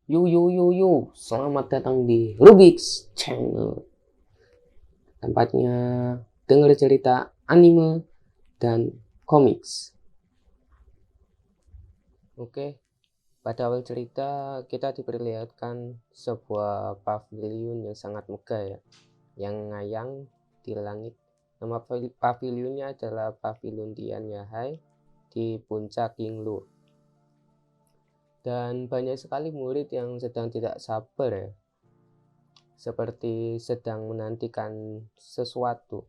Selamat datang di Rubik's Channel. Tempatnya denger cerita anime dan komiks. Oke, pada awal cerita kita diperlihatkan sebuah pavilion yang sangat megah ya, yang ngayang di langit. Nama pavilionnya adalah Pavilion Tian Yahai di puncak Yinglu. Dan banyak sekali murid yang sedang tidak sabar ya, seperti sedang menantikan sesuatu.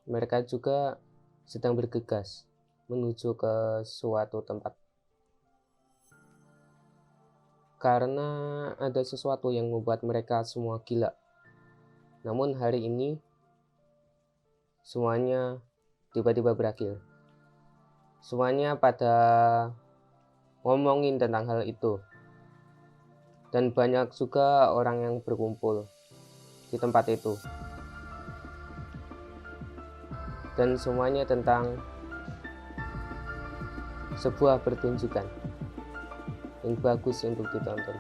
Mereka juga sedang bergegas menuju ke suatu tempat karena ada sesuatu yang membuat mereka semua gila. Namun hari ini semuanya tiba-tiba berakhir. Semuanya pada ngomongin tentang hal itu. Dan banyak juga orang yang berkumpul di tempat itu. Dan semuanya tentang sebuah pertunjukan yang bagus untuk ditonton.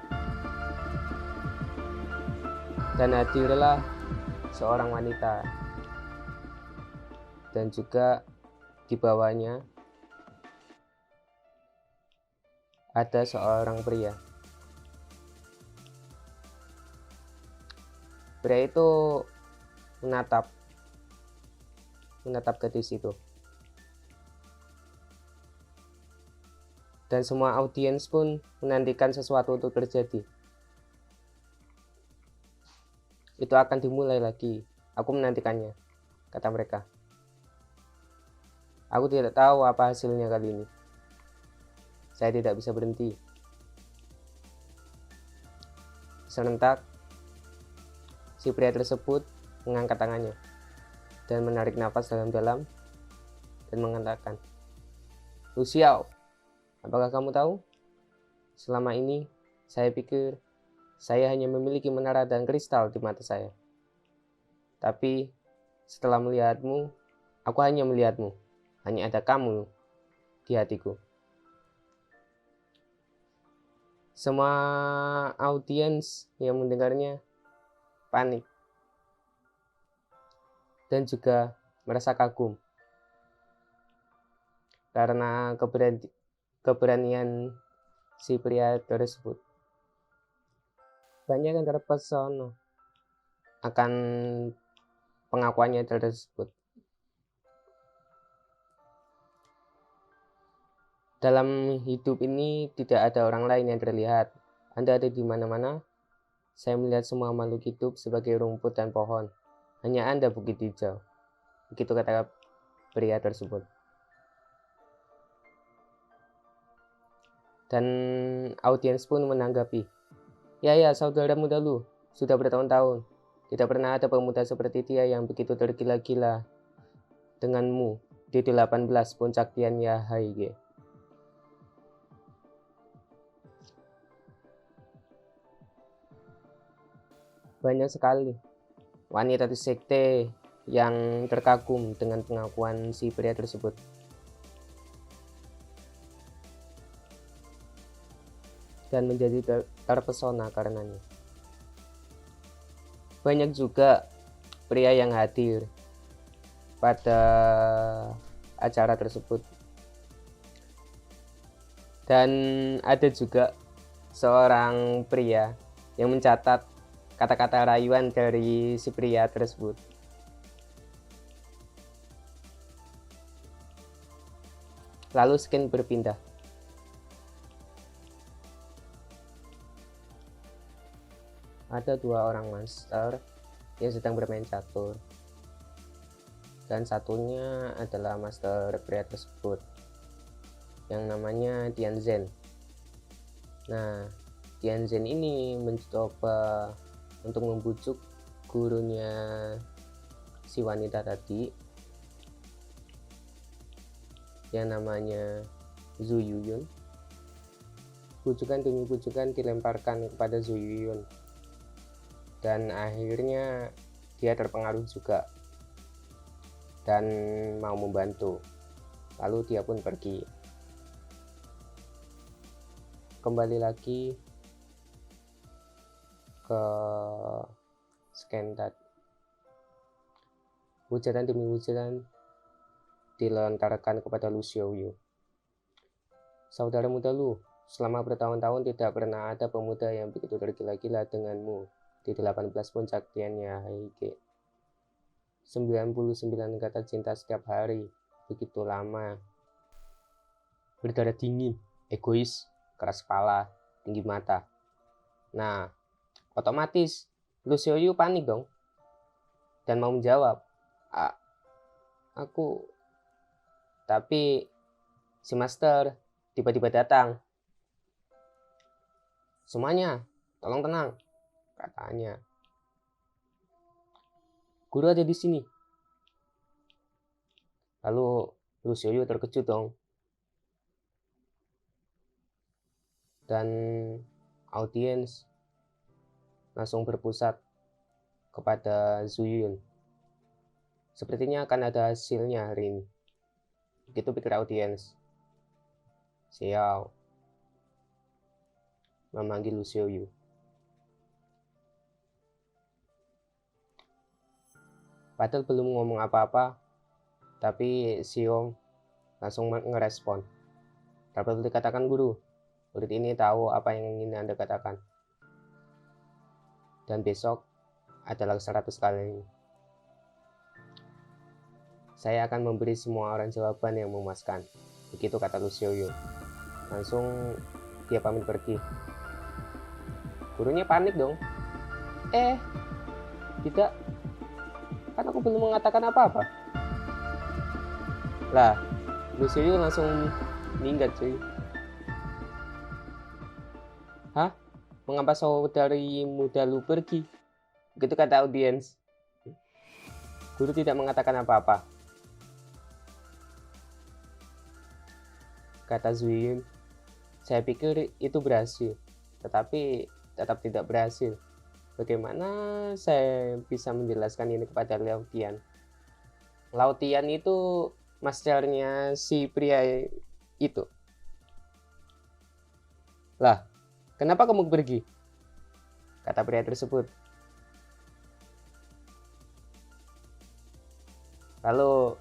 Dan hadirlah seorang wanita dan juga di bawahnya ada seorang pria. Pria itu menatap gadis itu. Dan semua audiens pun menantikan sesuatu untuk terjadi. Itu akan dimulai lagi. Aku menantikannya, kata mereka. Aku tidak tahu apa hasilnya kali ini. Saya tidak bisa berhenti. Serentak, si pria tersebut mengangkat tangannya dan menarik nafas dalam-dalam dan mengatakan, "Lu Xiao, apakah kamu tahu? Selama ini saya pikir saya hanya memiliki menara dan kristal di mata saya. Tapi setelah melihatmu, aku hanya melihatmu. Hanya ada kamu di hatiku." Semua audiens yang mendengarnya panik dan juga merasa kagum karena keberanian si pria tersebut. Banyak yang terpesona akan pengakuannya tersebut. Dalam hidup ini tidak ada orang lain yang terlihat. Anda ada di mana-mana. Saya melihat semua makhluk hidup sebagai rumput dan pohon. Hanya Anda bukit hijau. Begitu kata pria tersebut. Dan audiens pun menanggapi, ya saudaramu dulu, sudah bertahun-tahun. Tidak pernah ada pemuda seperti dia yang begitu tergila-gila denganmu di 18 puncak Tian Yahai. Banyak sekali wanita di sekte yang terkagum dengan pengakuan si pria tersebut. Dan menjadi terpesona karenanya. Banyak juga pria yang hadir pada acara tersebut. Dan ada juga seorang pria yang mencatat kata-kata rayuan dari si pria tersebut. Lalu skin berpindah. Ada dua orang master yang sedang bermain catur. Dan satunya adalah master pria tersebut yang namanya Tianzhen. Nah, Tianzhen ini mencoba untuk membujuk gurunya si wanita tadi yang namanya Zhu Yuyun. Bujukan demi bujukan dilemparkan kepada Zhu Yuyun. Dan akhirnya dia terpengaruh juga dan mau membantu. Lalu dia pun pergi. Kembali lagi ke Scandat. Hujatan demi hujatan dilontarkan kepada Lu Xiaoyu. Saudara muda Lu, selama bertahun-tahun tidak pernah ada pemuda yang begitu tergila-gila denganmu di 18 puncak Tianya Heike. 99 kata cinta setiap hari, begitu lama. Berdarah dingin, egois, keras kepala, tinggi mata. Nah, otomatis Lu Xiaoyu panik dong dan mau menjawab, aku. Tapi si master tiba-tiba datang. Semuanya, tolong tenang, katanya. Guru ada di sini. Lalu Lu Xiaoyu terkejut dong. Dan audiens langsung berpusat kepada Zhu Yun. Sepertinya akan ada hasilnya hari ini. Begitu pikir audiens. Xiao memanggil Lu Xiaoyu. Padahal belum ngomong apa-apa, tapi Xiao langsung ngerespon. Tak perlu dikatakan guru, murid ini tahu apa yang ingin Anda katakan. Dan besok adalah 100 kali. Saya akan memberi semua orang jawaban yang memuaskan. Begitu kata Lu Xiaoyu. Langsung dia pamit pergi. Gurunya panik dong. Tidak. Kan aku belum mengatakan apa-apa. Lah, Lu Xiaoyu langsung minggat cuy. Hah? Mengapa saudari muda Lu pergi? Begitu kata audiens. Guru tidak mengatakan apa-apa. Kata Zhu Yun, saya pikir itu berhasil, tetapi tetap tidak berhasil. Bagaimana saya bisa menjelaskan ini kepada Lao Tian? Lao Tian itu masternya si pria itu. Lah, kenapa kamu pergi? Kata pria tersebut. Lalu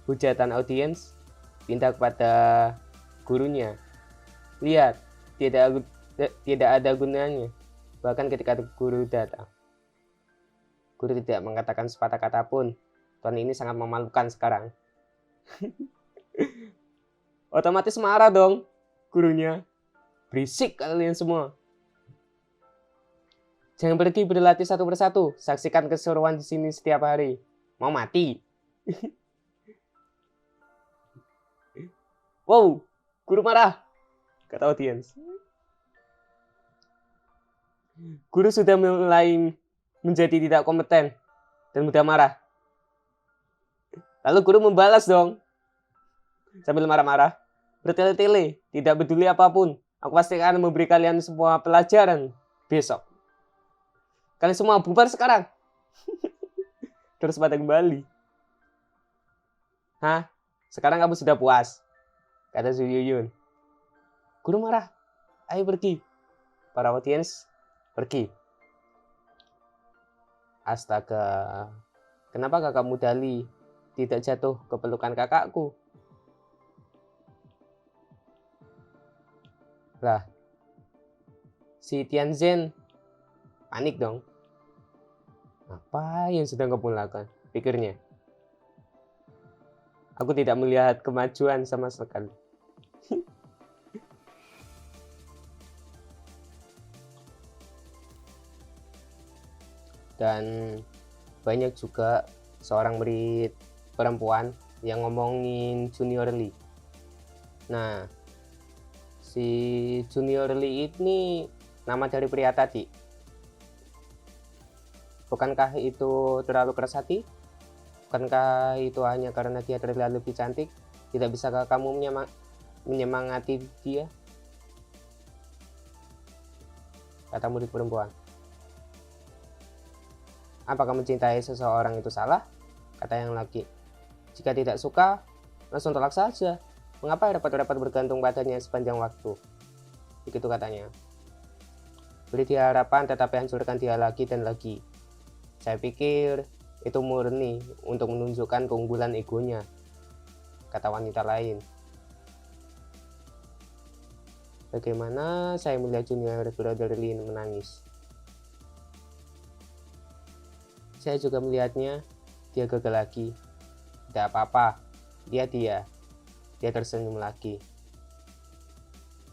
hujatan audiens pindah kepada gurunya. Lihat, tidak ada gunanya. Bahkan ketika guru datang, guru tidak mengatakan sepatah kata pun. Tuan ini sangat memalukan sekarang. Otomatis marah dong gurunya. Berisik kalian semua. Jangan pergi berlatih satu persatu. Saksikan keseruan di sini setiap hari. Mau mati? Wow, guru marah, kata audiens. Guru sudah mulai menjadi tidak kompeten dan mudah marah. Lalu guru membalas dong, sambil marah-marah. Bertele-tele, tidak peduli apapun. Aku pasti akan memberi kalian semua pelajaran besok. Kalian semua bubar sekarang. Terus pada kembali. Hah? Sekarang kamu sudah puas? Kata Zhu Yun. Guru marah. Ayo pergi. Para audiens pergi. Astaga. Kenapa kakakmu Dali tidak jatuh ke pelukan kakakku? Lah. Si Tianzhen panik dong. Apa yang sedang kamu lakukan? Pikirnya. Aku tidak melihat kemajuan sama sekali. Dan banyak juga seorang murid perempuan yang ngomongin Junior Lee. Nah, si Junior Lee ini nama dari pria tadi. Bukankah itu terlalu keras hati? Bukankah itu hanya karena dia terlihat lebih cantik? Tidak bisakah kamu menyemangati dia? Kata murid perempuan. Apakah mencintai seseorang itu salah? Kata yang laki. Jika tidak suka, langsung tolak saja. Mengapa repot-repot bergantung padanya sepanjang waktu? Begitu katanya. Beri dia harapan tetapi hancurkan dia lagi dan lagi. Saya pikir itu murni untuk menunjukkan keunggulan egonya, kata wanita lain. Bagaimana saya melihat junior brother Lin menangis. Saya juga melihatnya, dia gagal lagi. Tidak apa-apa, dia tersenyum lagi.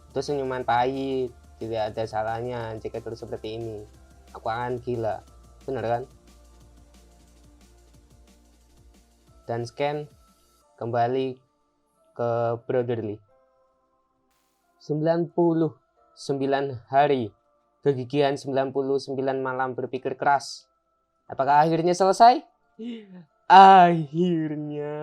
Itu senyuman pahit, tidak ada salahnya jika terus seperti ini. Aku akan gila, benar kan? Dan Scan kembali ke Brotherly. 99 hari, kegigihan 99 malam berpikir keras. Apakah akhirnya selesai? Akhirnya.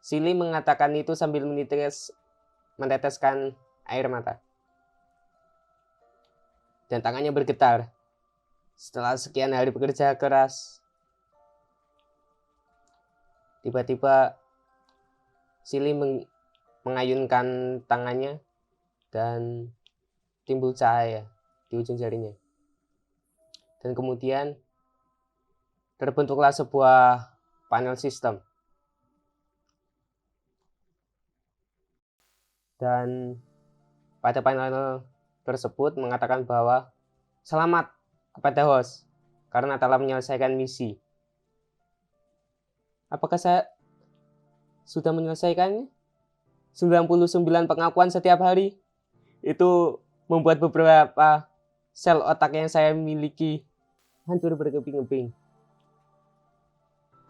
Silly mengatakan itu sambil meneteskan air mata. Dan tangannya bergetar. Setelah sekian hari bekerja keras, tiba-tiba Silly mengayunkan tangannya dan timbul cahaya di ujung jarinya. Dan kemudian terbentuklah sebuah panel sistem. Dan pada panel tersebut mengatakan bahwa selamat kepada host karena telah menyelesaikan misi. Apakah saya sudah menyelesaikannya? 99 pengakuan setiap hari. Itu membuat beberapa sel otak yang saya miliki hancur berkeping-keping.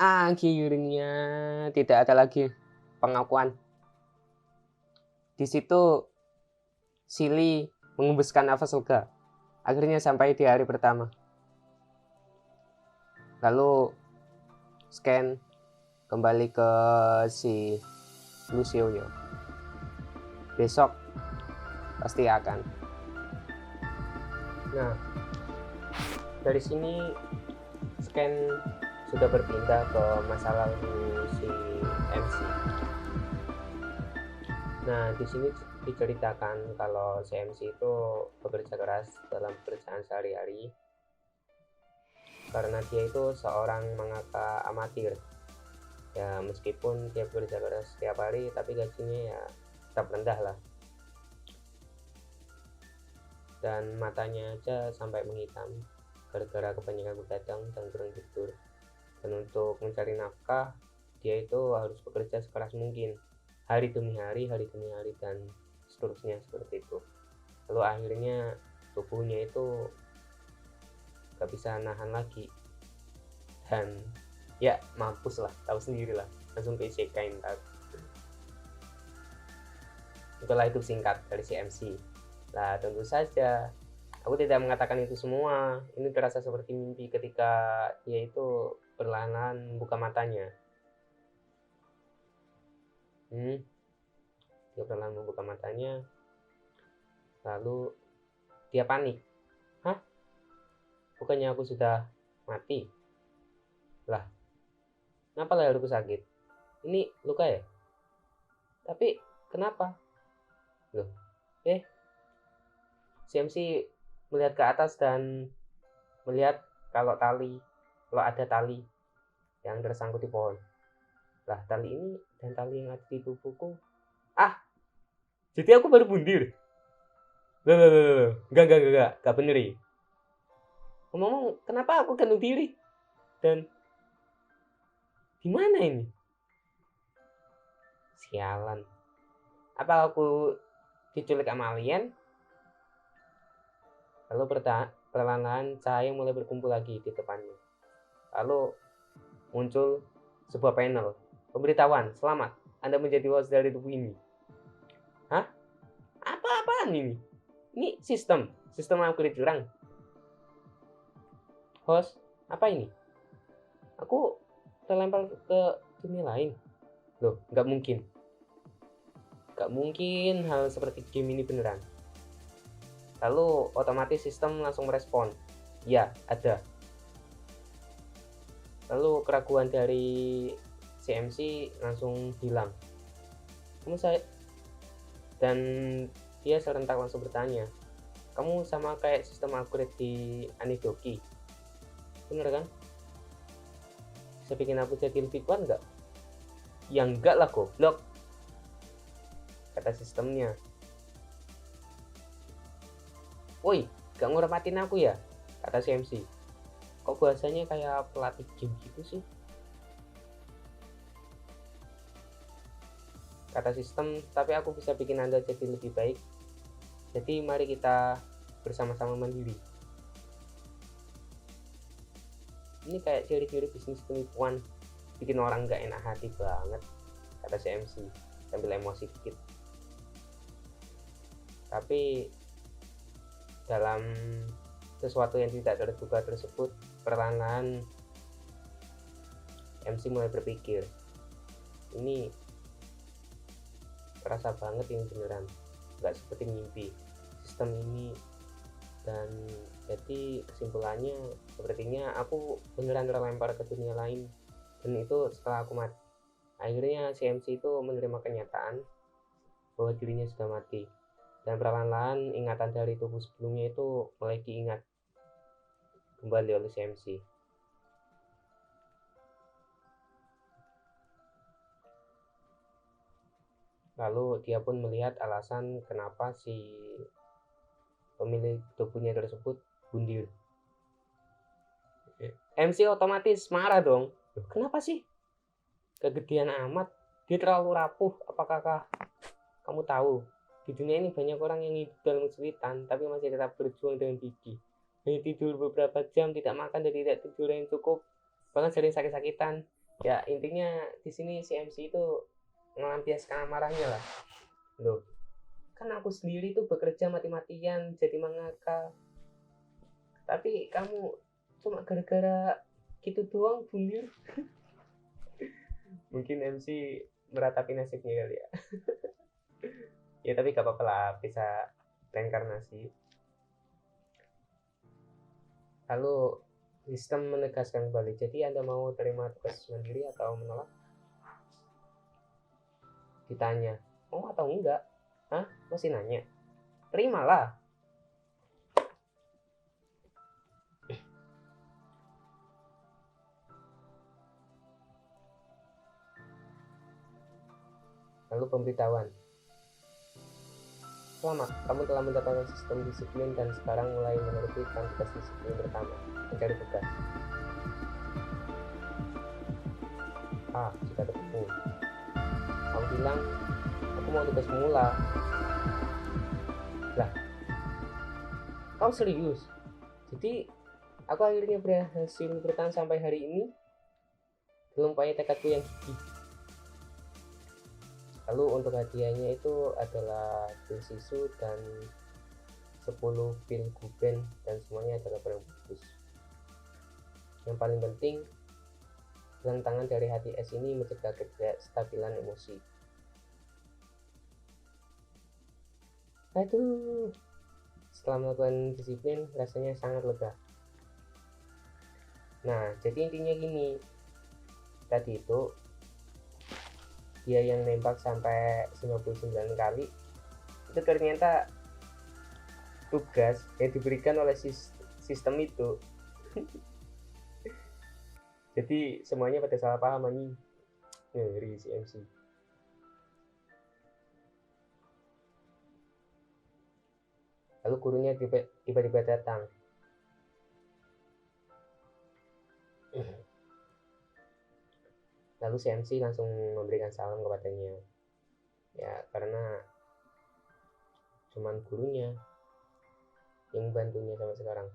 Akhirnya tidak ada lagi pengakuan. Di situ Silly mengembuskan nafas lega. Akhirnya sampai di hari pertama. Lalu Scan kembali ke si Lucio. Besok pasti akan. Nah, dari sini Scan sudah berpindah ke masa lalu si MC. Nah, di sini diceritakan kalau si MC itu bekerja keras dalam pekerjaan sehari-hari karena dia itu seorang mangaka amatir. Ya, meskipun dia bekerja keras setiap hari, tapi gajinya ya tetap rendah lah. Dan matanya aja sampai menghitam gara-gara kebanyakan begadang dan kurang tidur. Dan untuk mencari nafkah, dia itu harus bekerja sekeras mungkin, hari demi hari, dan seterusnya seperti itu. Lalu akhirnya tubuhnya itu gak bisa nahan lagi. Dan ya mampus lah, tahu sendiri lah, langsung ke isekai ntar. Itulah itu singkat dari si MC. Nah, tentu saja aku tidak mengatakan itu semua. Ini terasa seperti mimpi ketika dia itu perlahan-lahan membuka matanya. Dia perlahan membuka matanya. Lalu dia panik. Hah? Bukannya aku sudah mati? Lah, kenapa leherku sakit? Ini luka ya? Tapi kenapa? Loh, CMC melihat ke atas dan melihat kalau ada tali yang tersangkut di pohon. Lah, tali ini dan tali yang ada di tubuhku. Jadi aku baru bundir. Loh. Enggak bener ya. Ngomong, kenapa aku gantung diri? Dan gimana ini? Sialan. Apa aku diculik sama alien? Lalu perlahan-lahan cahaya mulai berkumpul lagi di depannya. Lalu muncul sebuah panel. Pemberitahuan, selamat, Anda menjadi host dari tubuh ini. Hah? Apa-apaan ini? Ini sistem upgrade curang. Host, apa ini? Aku terlempar ke dunia lain. Loh, nggak mungkin hal seperti game ini beneran. Lalu otomatis sistem langsung merespon. Ya, ada. Lalu keraguan dari CMC langsung hilang. Dan dia serentak langsung bertanya, kamu sama kayak sistem upgrade di Anidoki, bener kan? Bisa bikin aku jadi lebih kuat nggak? Ya enggak lah goblok, kata sistemnya. Woi, gak ngurmatin aku ya, kata CMC. Kok bahasanya kayak pelatih game gitu sih, kata sistem. Tapi aku bisa bikin Anda jadi lebih baik. Jadi mari kita bersama-sama mandiri. Ini kayak teori-teori bisnis penipuan, bikin orang gak enak hati banget, kata CMC sambil emosi dikit. Tapi dalam sesuatu yang tidak terduga tersebut, perlahan-lahan MC mulai berpikir, ini terasa banget ini beneran, gak seperti mimpi sistem ini. Dan jadi kesimpulannya sepertinya aku beneran terlempar ke dunia lain, dan itu setelah aku mati. Akhirnya CMC itu menerima kenyataan bahwa dirinya sudah mati, dan perlahan-lahan ingatan dari tubuh sebelumnya itu mulai diingat kembali oleh CMC. Lalu dia pun melihat alasan kenapa si pemilik tubuhnya tersebut bundir. MC otomatis marah dong. Kenapa sih? Kegedean amat. Dia terlalu rapuh. Apakah kamu tahu? Di dunia ini banyak orang yang hidup dalam kesulitan, tapi masih tetap berjuang dengan gigih. Hanya tidur beberapa jam, tidak makan dan tidak tidur yang cukup, bahkan sering sakit-sakitan. Ya intinya di sini si MC itu melampiaskan amarahnya lah. Loh, kan aku sendiri tuh bekerja mati-matian jadi mangaka, tapi kamu cuma gara-gara gitu doang bundir. Mungkin MC meratapi nasibnya kali ya. Ya tapi gak apa-apa lah, bisa reinkarnasi. Lalu sistem menegaskan kembali, jadi Anda mau terima tugas mandiri atau menolak? Ditanya, mau atau enggak? Hah? Masih nanya? Terimalah. Lalu pemberitahuan, selamat, kamu telah mendapatkan sistem disiplin dan sekarang mulai menerbitkan tugas disiplin pertama, mencari tugas. Sudah ketemu. Kamu bilang, aku mau tugas pemula. Lah, kau serius? Jadi, aku akhirnya berhasil bertahan sampai hari ini dalam upaya tekadku yang gigih. Lalu untuk hadiahnya itu adalah pil sisu dan 10 pil guben, dan semuanya adalah barang bagus. Yang paling penting, gelang tangan dari hati es ini mencegah ketidakstabilan emosi. Aduh, setelah melakukan disiplin rasanya sangat lega. Nah, jadi intinya gini, tadi itu dia yang nembak sampai 99 kali itu ternyata tugas yang diberikan oleh sistem itu. Jadi semuanya pada salah paham nih. Ngeri si MC. Lalu gurunya tiba-tiba datang. Lalu si MC langsung memberikan salam kepadanya. Ya karena cuman gurunya yang bantunya sampai sekarang.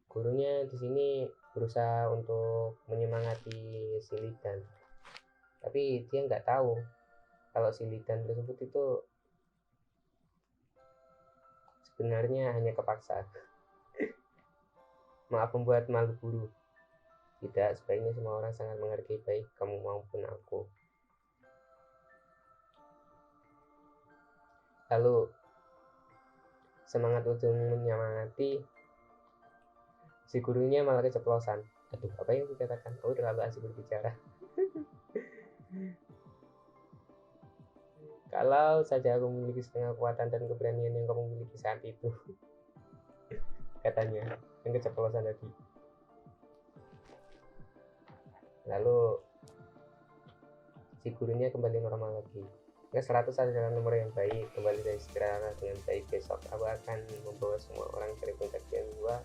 Gurunya di sini berusaha untuk menyemangati si Lidan, tapi dia nggak tahu kalau si Lidan tersebut itu sebenarnya hanya kepaksa. Maaf membuat malu guru. Tidak, sebaiknya semua orang sangat menghargai baik kamu maupun aku. Lalu semangat ujung menyemangati, Si gurunya malah keceplosan. Aduh, apa yang dikatakan? Oh, terlalu asik berbicara. Kalau saja aku memiliki setengah kekuatan dan keberanian yang kamu miliki saat itu, katanya, yang keceplosan tadi. Lalu si gurunya kembali normal lagi. 100 adalah nomor yang baik. Kembali dari istirahat dengan baik. Besok aku akan membawa semua orang dari puncak gua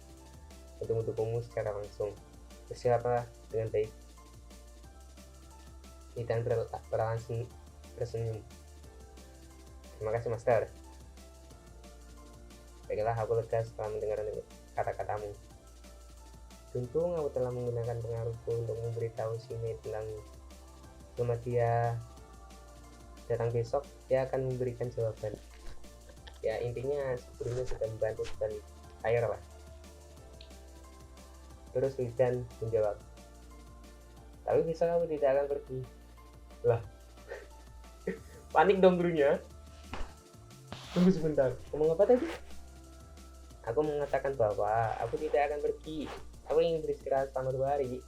untuk mendukungmu secara langsung. Bersiaplah dengan baik. Ethan berlangsung tersenyum. Terima kasih, Master. Baiklah, aku lega setelah mendengar kata-katamu. Untung aku telah menggunakan pengaruhku untuk memberitahu si Nate tentang selama dia datang besok, dia akan memberikan jawaban. Ya, intinya gurunya sudah membantu dan air lah. Terus Ethan menjawab, tapi besok aku tidak akan pergi. Lah, panik dong gurunya. Tunggu sebentar, ngomong apa tadi? Aku mengatakan bahwa aku tidak akan pergi. Aku ingin beristirahat selama 2 hari.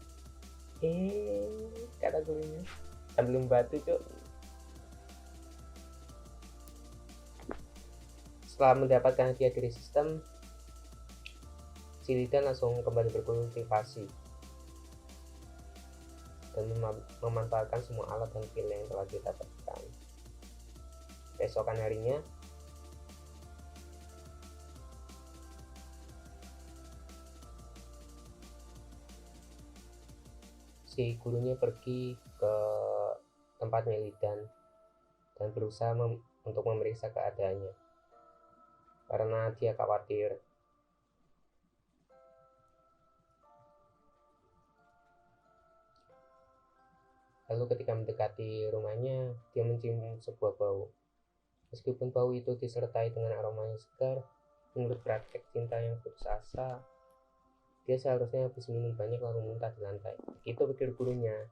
Kata gurunya sambil membantu, cok. Setelah mendapatkan hadiah dari sistem, si Lidan langsung kembali berkultivasi dan memanfaatkan semua alat dan skill yang telah didapatkan. Besokan harinya, si gurunya pergi ke tempatnya Lidan dan berusaha untuk memeriksa keadaannya karena dia khawatir. Lalu ketika mendekati rumahnya, dia mencium sebuah bau. Meskipun bau itu disertai dengan aroma yang segar, menurut praktek cinta yang putus asa, dia seharusnya habis minum banyak lalu muntah di lantai. Itu pikir gurunya.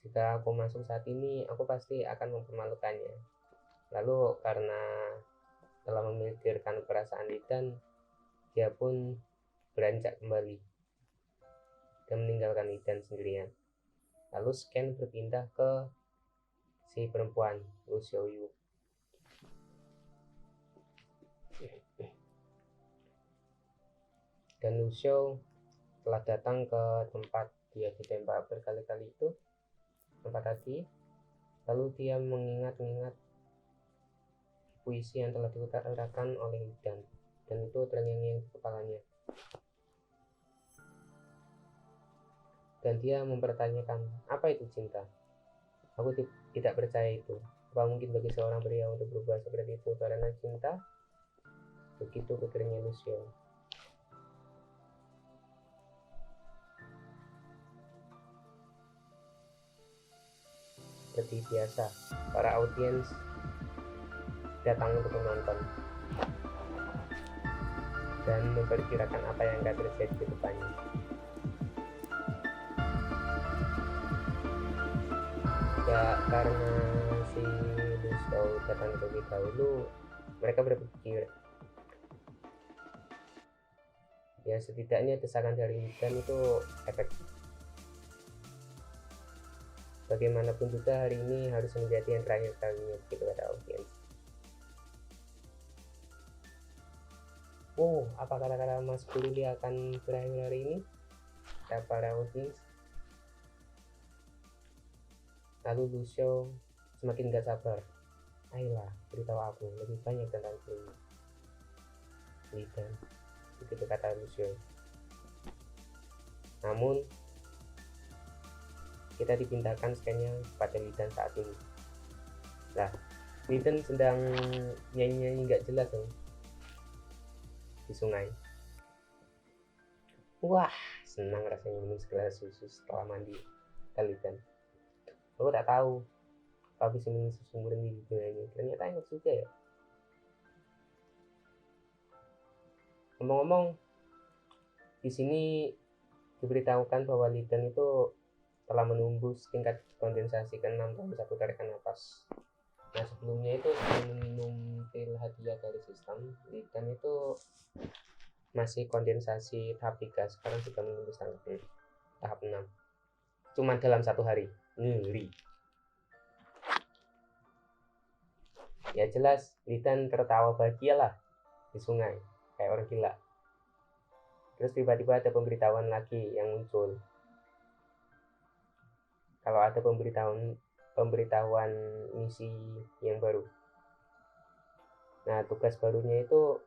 Jika aku masuk saat ini, aku pasti akan mempermalukannya. Lalu karena telah memikirkan perasaan Ethan, dia pun beranjak kembali dan meninggalkan Ethan sendirian. Lalu scan berpindah ke si perempuan, Lu Xiaoyu. Dan Lu Xiao telah datang ke tempat dia ditembak berkali-kali itu, tempat tadi. Lalu dia mengingat-ingat puisi yang telah diutarakan oleh Ethan, dan itu terngiang-ngiang di kepalanya. Dan dia mempertanyakan, apa itu cinta? Aku tidak percaya itu. Apa mungkin bagi seorang pria untuk berubah seperti itu karena cinta? Begitu pikirnya Lu Xiao. Seperti biasa, para audiens datang untuk menonton dan memperkirakan apa yang akan terjadi di depannya. Ya, karena si Lu Xiao datang lebih dahulu, mereka berpikir ya setidaknya desakan dari Ethan itu efektif. Bagaimanapun juga hari ini harus menjadi yang terakhir kalinya, begitu kata audiens. Oh, apa kata-kata Mas Bully akan berakhir hari ini? Kata para audiens. Lalu Lu Xiao semakin gak sabar. Ayolah, beritahu aku lebih banyak tentang ini. Ethan, begitu kata Lu Xiao. Namun kita dipindahkan scannya pada Lidan saat ini. Nah, Lidan sedang nyanyi-nyanyi gak jelas dong di sungai. Wah, senang rasanya minum segelas susu setelah mandi. Lidan, aku tak tahu apa bisa minum susu murni di dunia ini. Ternyata enak juga ya. Ngomong-ngomong, di sini diberitahukan bahwa Lidan itu telah menembus tingkat kondensasi ke-6 dalam satu tarikan nafas. Nah, sebelumnya itu sebelum minum pil hadiah dari sistem, Lidan itu masih kondensasi tahap 3, sekarang sudah menembus tahap 6. Cuma dalam 1 hari. Ngeri. Ya jelas, Lidan tertawa bahagia lah di sungai, kayak orang gila. Terus tiba-tiba ada pemberitahuan lagi yang muncul. Kalau ada pemberitahuan misi yang baru. Nah, tugas barunya itu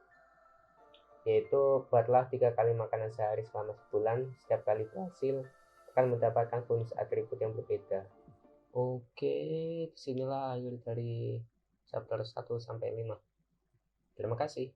yaitu buatlah 3 kali makanan sehari selama sebulan. Setiap kali berhasil akan mendapatkan bonus atribut yang berbeda. Oke, disinilah akhir dari chapter 1 sampai 5. Terima kasih.